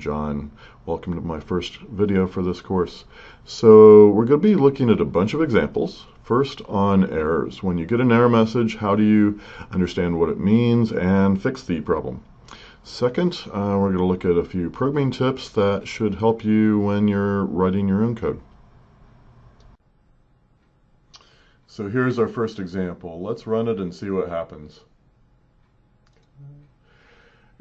John. Welcome to my first video for this course. So we're going to be looking at a bunch of examples. First on errors. When you get an error message, how do you understand what it means and fix the problem? Second, we're going to look at a few programming tips that should help you when you're writing your own code. So here's our first example. Let's run it and see what happens.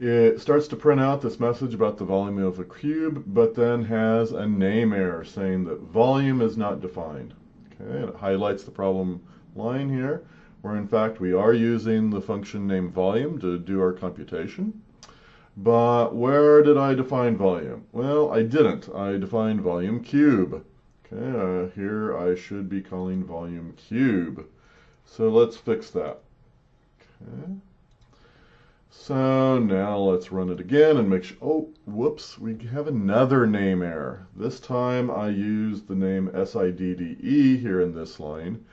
It starts to print out this message about the volume of a cube, but then has a name error saying that volume is not defined. Okay, and it highlights the problem line here, where in fact we are using the function named volume to do our computation. But where did I define volume? Well, I didn't. I defined volume cube. Okay, here I should be calling volume cube. So let's fix that. Okay. So now let's run it again and make sure, oh, whoops, we have another name error. This time I used the name SIDDE here in this line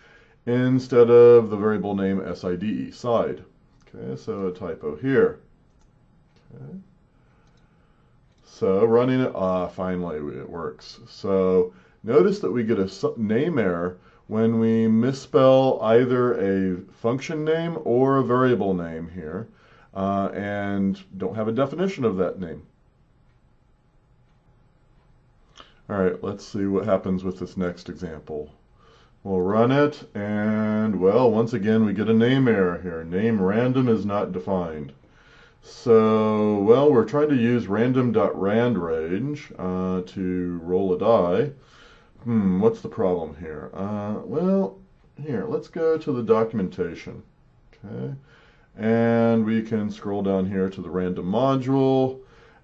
instead of the variable name SIDE, side. Okay, so a typo here. Okay. So running it, finally it works. So notice that we get a name error when we misspell either a function name or a variable name here. And don't have a definition of that name. All right, let's see what happens with this next example. We'll run it, and well, once again, we get a name error here. Name random is not defined. So, well, we're trying to use random.randrange to roll a die. What's the problem here? Well, here, let's go to the documentation. Okay. And we can scroll down here to the random module,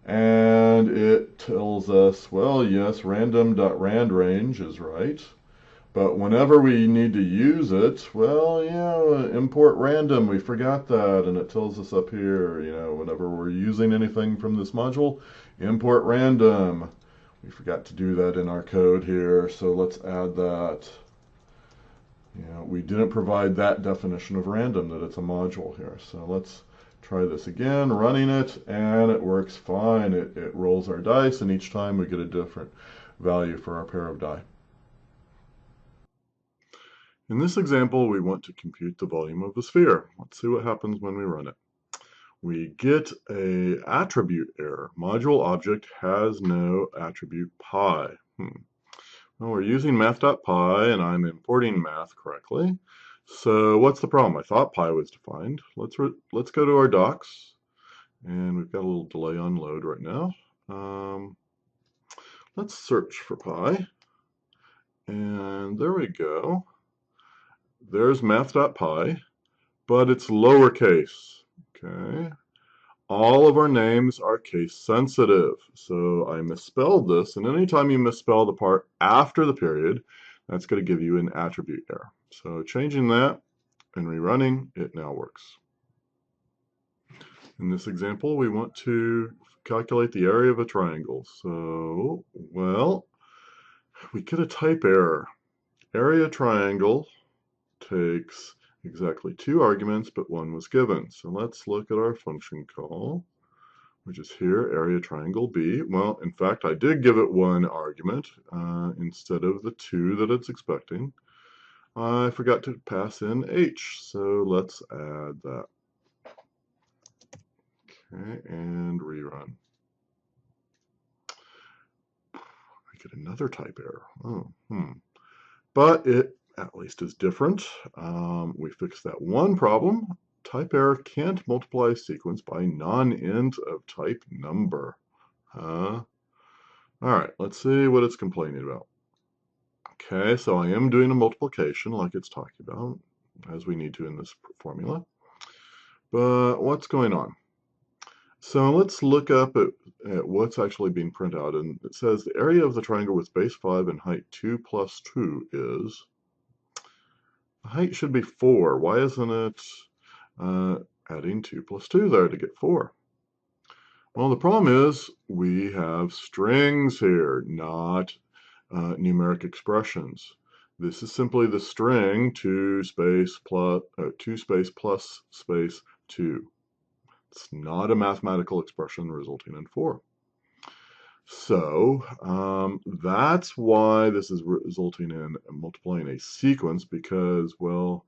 and it tells us, well, yes, random.randrange is right. But whenever we need to use it, well, yeah, import random, we forgot that, and it tells us up here, whenever we're using anything from this module, import random. We forgot to do that in our code here, so let's add that. We didn't provide that definition of random, that it's a module here. So let's try this again, running it, and it works fine. It rolls our dice, and each time we get a different value for our pair of die. In this example, we want to compute the volume of the sphere. Let's see what happens when we run it. We get an attribute error. Module object has no attribute pi. Well, we're using math.pi, and I'm importing math correctly. So what's the problem? I thought pi was defined. Let's go to our docs, and we've got a little delay on load right now. Let's search for pi, and there we go. There's math.pi, but it's lowercase. Okay. All of our names are case sensitive. So I misspelled this, and anytime you misspell the part after the period, that's going to give you an attribute error. So changing that and rerunning, it now works. In this example, we want to calculate the area of a triangle. So, well, we get a type error. Area triangle takes exactly 2 arguments, but 1 was given. So let's look at our function call, which is here, area triangle B. Well, in fact, I did give it 1 argument instead of the 2 that it's expecting. I forgot to pass in H, so let's add that. Okay, and rerun. I get another type error. But it at least is different. We fixed that one problem. Type error can't multiply a sequence by non-int of type number. All right, let's see what it's complaining about. Okay, so I am doing a multiplication like it's talking about, as we need to in this formula. But what's going on? So let's look up at what's actually being printed out. And it says the area of the triangle with base 5 and height 2 plus 2 is... The height should be 4. Why isn't it adding 2 plus 2 there to get 4? Well, the problem is we have strings here, not numeric expressions. This is simply the string 2 space plus 2. It's not a mathematical expression resulting in 4. So that's why this is resulting in multiplying a sequence because, well,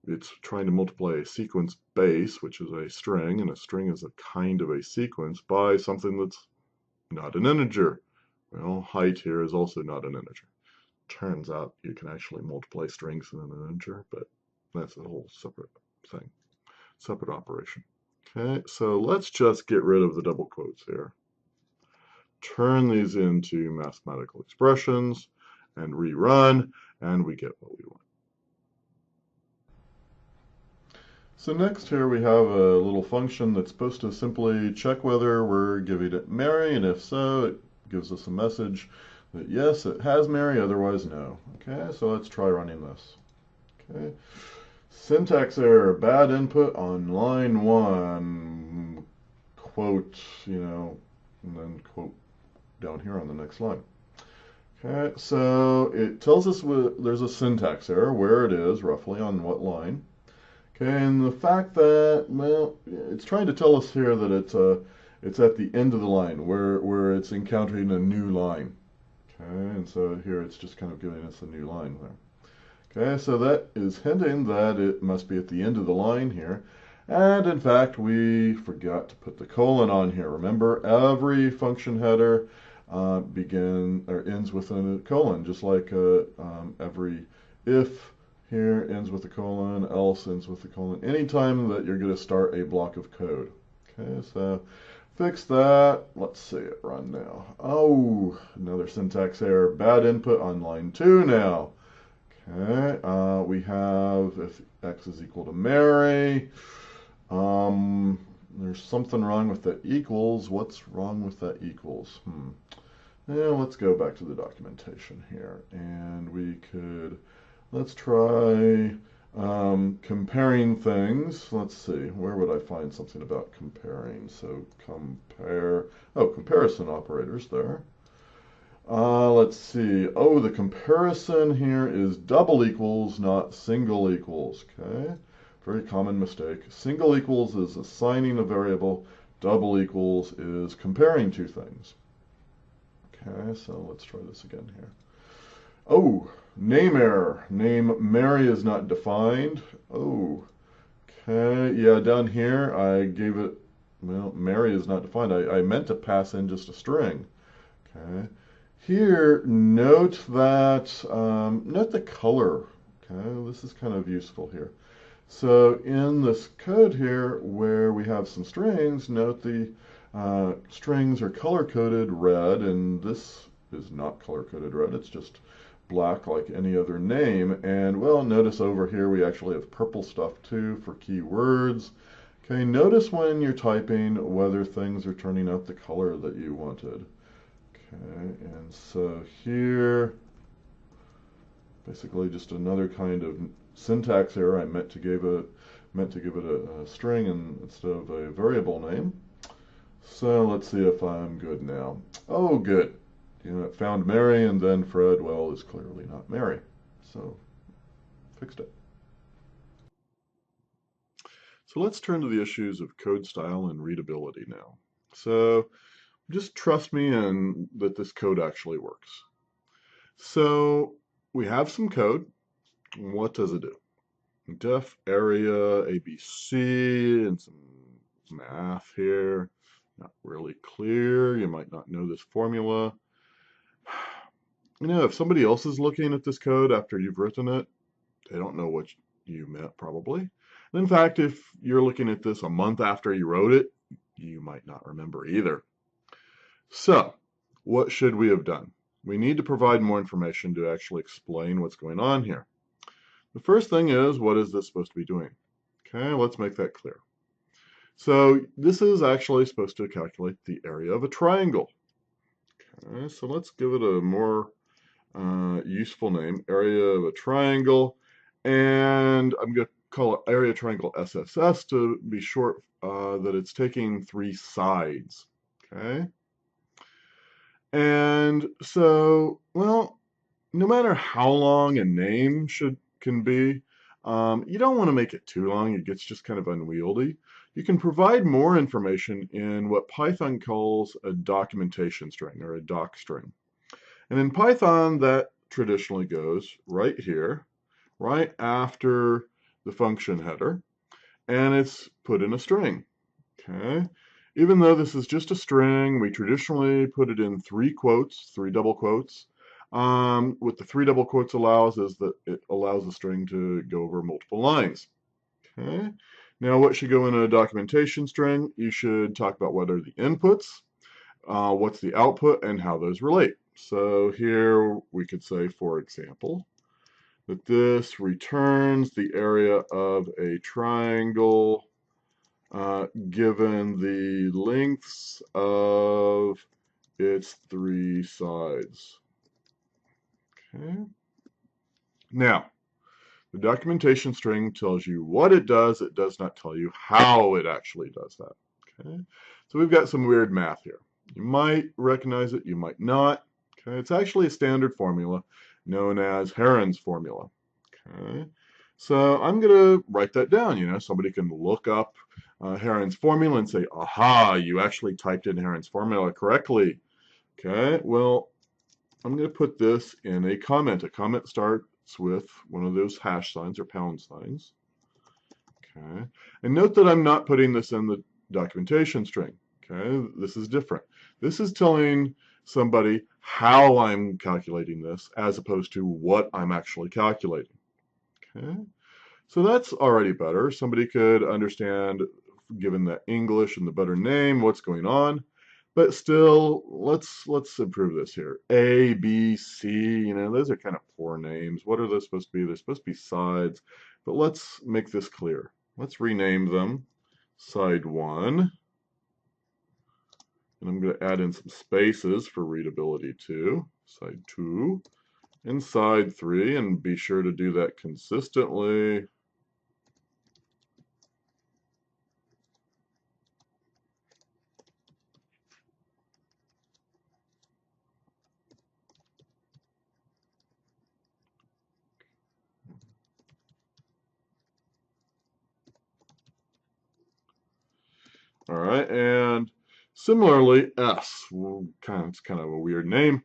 it's trying to multiply a sequence base, which is a string, and a string is a kind of a sequence, by something that's not an integer. Well, height here is also not an integer. Turns out you can actually multiply strings in an integer, but that's a whole separate thing, separate operation. Okay, so let's just get rid of the double quotes here. Turn these into mathematical expressions and rerun, and we get what we want. So next here we have a little function that's supposed to simply check whether we're giving it Mary, and if so, it gives us a message that yes, it has Mary, otherwise no. Okay, so let's try running this. Okay, syntax error, bad input on line 1, quote, and then quote down here on the next line. Okay, so it tells us there's a syntax error, where it is, roughly, on what line. Okay, and the fact that, well, it's trying to tell us here that it's at the end of the line, where it's encountering a new line. Okay, and so here it's just kind of giving us a new line there. Okay, so that is hinting that it must be at the end of the line here. And in fact, we forgot to put the colon on here. Remember, every function header ends with a colon, just like every if here ends with a colon, else ends with a colon. Anytime that you're going to start a block of code. Okay, so fix that. Let's see it run now. Oh, another syntax error. Bad input on line 2 now. Okay, we have if x is equal to Mary. There's something wrong with that equals. What's wrong with that equals? Yeah, let's go back to the documentation here, and we could, let's try comparing things. Let's see, where would I find something about comparing? So comparison operators there. Let's see. Oh, the comparison here is double equals, not single equals. Okay, very common mistake. Single equals is assigning a variable. Double equals is comparing two things. Okay, so let's try this again here. Oh, name error. Name Mary is not defined. Oh, okay. Yeah, down here I gave it, well, Mary is not defined. I meant to pass in just a string. Okay. Here, note that, note the color. Okay, this is kind of useful here. So in this code here, where we have some strings, note the strings are color-coded red, and this is not color-coded red. It's just black like any other name. And, well, notice over here we actually have purple stuff too for keywords. Okay, notice when you're typing whether things are turning out the color that you wanted. Okay, and so here, basically just another kind of syntax error. I meant to give it a string instead of a variable name. So let's see if I'm good now. Oh, good. It found Mary, and then Fred, well, is clearly not Mary. So fixed it. So let's turn to the issues of code style and readability now. So just trust me and that this code actually works. So we have some code. What does it do? Def area ABC and some math here. Not really clear. You might not know this formula. If somebody else is looking at this code after you've written it, they don't know what you meant probably. And in fact, if you're looking at this a month after you wrote it, you might not remember either. So, what should we have done? We need to provide more information to actually explain what's going on here. The first thing is, what is this supposed to be doing? Okay, let's make that clear. So this is actually supposed to calculate the area of a triangle. Okay, so let's give it a more useful name, area of a triangle, and I'm going to call it area triangle SSS to be short that it's taking 3 sides. Okay, and so, well, no matter how long a name can be, You don't want to make it too long. It gets just kind of unwieldy. You can provide more information in what Python calls a documentation string or a doc string. And in Python, that traditionally goes right here, right after the function header, and it's put in a string. Okay. Even though this is just a string, we traditionally put it in three quotes, three double quotes. What the three double quotes allows is that it allows the string to go over multiple lines. Okay. Now, what should go in a documentation string? You should talk about what are the inputs, what's the output, and how those relate. So here we could say, for example, that this returns the area of a triangle given the lengths of its three sides. Okay. Now, the documentation string tells you what it does not tell you how it actually does that. Okay. So we've got some weird math here. You might recognize it, you might not. Okay. It's actually a standard formula known as Heron's formula. Okay. So I'm going to write that down. You know, somebody can look up Heron's formula and say, aha, you actually typed in Heron's formula correctly. Okay, well, I'm going to put this in a comment. A comment starts with one of those hash signs or pound signs. Okay, and note that I'm not putting this in the documentation string. Okay, this is different. This is telling somebody how I'm calculating this as opposed to what I'm actually calculating. Okay, so that's already better. Somebody could understand, given the English and the better name, what's going on. But still, let's improve this here. A, B, C, you know, those are kind of poor names. What are those supposed to be? They're supposed to be sides. But let's make this clear. Let's rename them side 1. And I'm going to add in some spaces for readability too. Side 2 and side 3, and be sure to do that consistently. All right, and similarly, S. Well, it's kind of a weird name.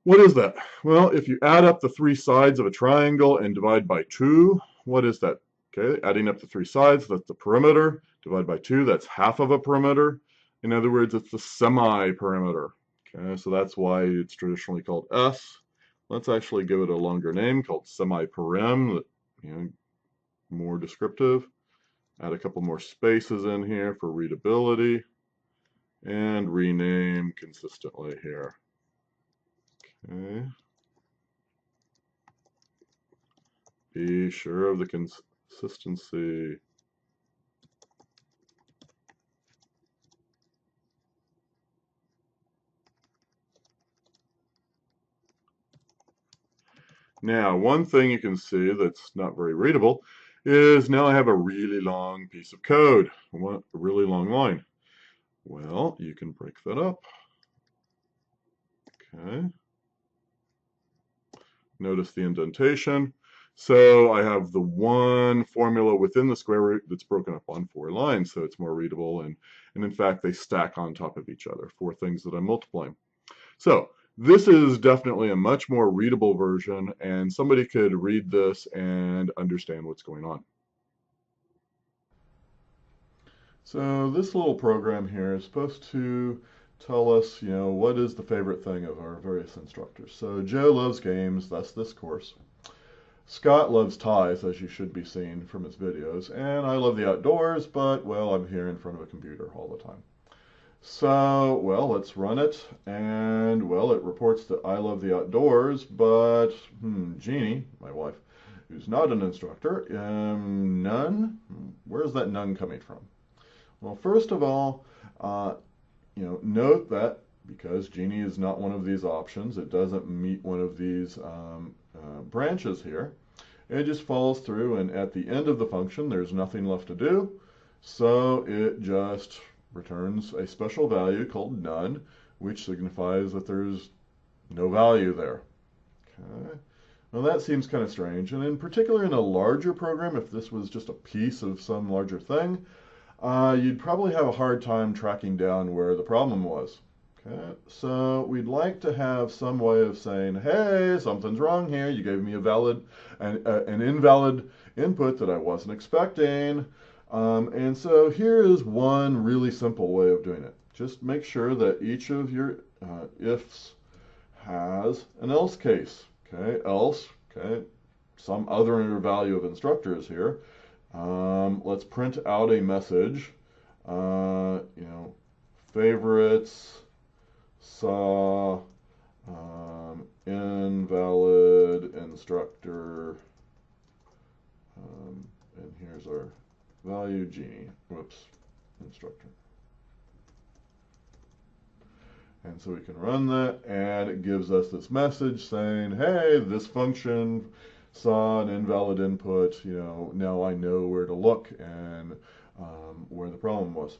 What is that? Well, if you add up the three sides of a triangle and divide by 2, what is that? Okay, adding up the three sides, that's the perimeter. Divide by 2, that's half of a perimeter. In other words, it's the semi-perimeter. Okay, so that's why it's traditionally called S. Let's actually give it a longer name called semi-perim, you know, more descriptive. Add a couple more spaces in here for readability and rename consistently here. Okay. Be sure of the consistency. Now, one thing you can see that's not very readable is now I have a really long piece of code, a really long line. Well, you can break that up. Okay. Notice the indentation. So I have the one formula within the square root that's broken up on 4 lines, so it's more readable, and in fact they stack on top of each other, 4 things that I'm multiplying. So this is definitely a much more readable version, and somebody could read this and understand what's going on. So this little program here is supposed to tell us, you know, what is the favorite thing of our various instructors. So Joe loves games, that's this course. Scott loves ties, as you should be seeing from his videos, and I love the outdoors, but, well, I'm here in front of a computer all the time. So, well, let's run it, and, well, it reports that I love the outdoors, but, Jeannie, my wife, who's not an instructor, none? Where's that none coming from? Well, first of all, note that because Jeannie is not one of these options, it doesn't meet one of these branches here. It just follows through, and at the end of the function, there's nothing left to do. So it just returns a special value called none, which signifies that there's no value there. Okay. Now that seems kind of strange, and in particular in a larger program, if this was just a piece of some larger thing, you'd probably have a hard time tracking down where the problem was. Okay, so we'd like to have some way of saying, hey, something's wrong here. You gave me an invalid input that I wasn't expecting. And so here is one really simple way of doing it. Just make sure that each of your ifs has an else case. Okay, else, okay, some other value of instructor is here. Let's print out a message. Favorites saw invalid instructor, and here's our value Genie. Whoops, instructor. And so we can run that, and it gives us this message saying, hey, this function saw an invalid input. Now I know where to look and where the problem was.